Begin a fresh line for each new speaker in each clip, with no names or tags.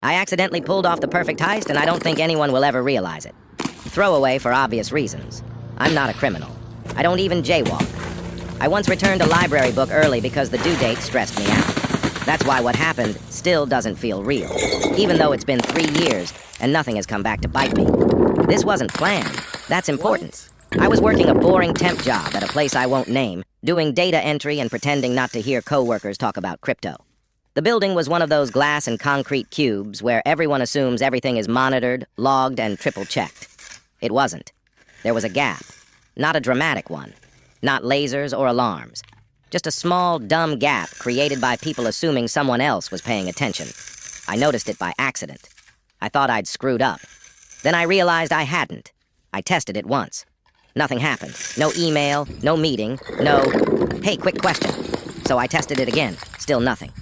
I accidentally pulled off the perfect heist, and I don't think anyone will ever realize it. Throwaway for obvious reasons. I'm not a criminal. I don't even jaywalk. I once returned a library book early because the due date stressed me out. That's why what happened still doesn't feel real, even though it's been 3 years and nothing has come back to bite me. This wasn't planned. That's important. I was working a boring temp job at a place I won't name, doing data entry and pretending not to hear coworkers talk about crypto. The building was one of those glass and concrete cubes where everyone assumes everything is monitored, logged, and triple-checked. It wasn't. There was a gap. Not a dramatic one. Not lasers or alarms. Just a small, dumb gap created by people assuming someone else was paying attention. I noticed it by accident. I thought I'd screwed up. Then I realized I hadn't. I tested it once. Nothing happened. No email, no meeting, no, "Hey, quick question." So I tested it again. Still nothing.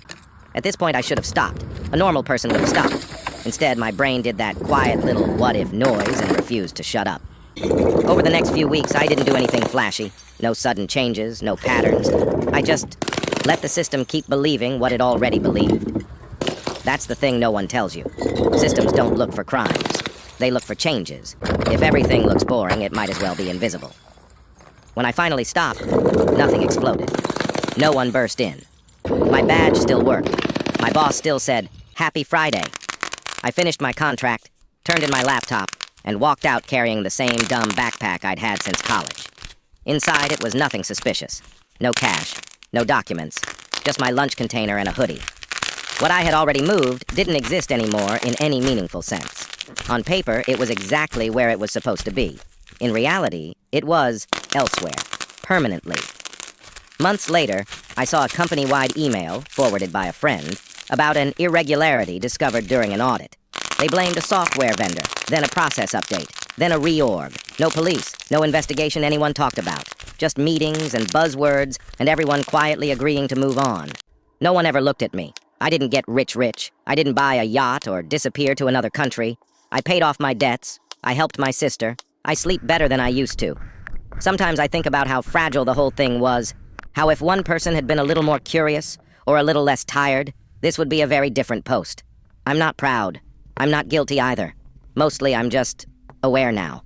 At this point, I should have stopped. A normal person would have stopped. Instead, my brain did that quiet little what-if noise and refused to shut up. Over the next few weeks, I didn't do anything flashy. No sudden changes, no patterns. I just let the system keep believing what it already believed. That's the thing no one tells you. Systems don't look for crimes. They look for changes. If everything looks boring, it might as well be invisible. When I finally stopped, nothing exploded. No one burst in. My badge still worked. My boss still said, "Happy Friday." I finished my contract, turned in my laptop, and walked out carrying the same dumb backpack I'd had since college. Inside, it was nothing suspicious. No cash, no documents, just my lunch container and a hoodie. What I had already moved didn't exist anymore in any meaningful sense. On paper, it was exactly where it was supposed to be. In reality, it was elsewhere, permanently. Months later, I saw a company-wide email, forwarded by a friend, about an irregularity discovered during an audit. They blamed a software vendor, then a process update, then a reorg. No police, no investigation anyone talked about. Just meetings and buzzwords, and everyone quietly agreeing to move on. No one ever looked at me. I didn't get rich. I didn't buy a yacht or disappear to another country. I paid off my debts. I helped my sister. I sleep better than I used to. Sometimes I think about how fragile the whole thing was. How if one person had been a little more curious, or a little less tired, this would be a very different post. I'm not proud. I'm not guilty either. Mostly I'm just aware now.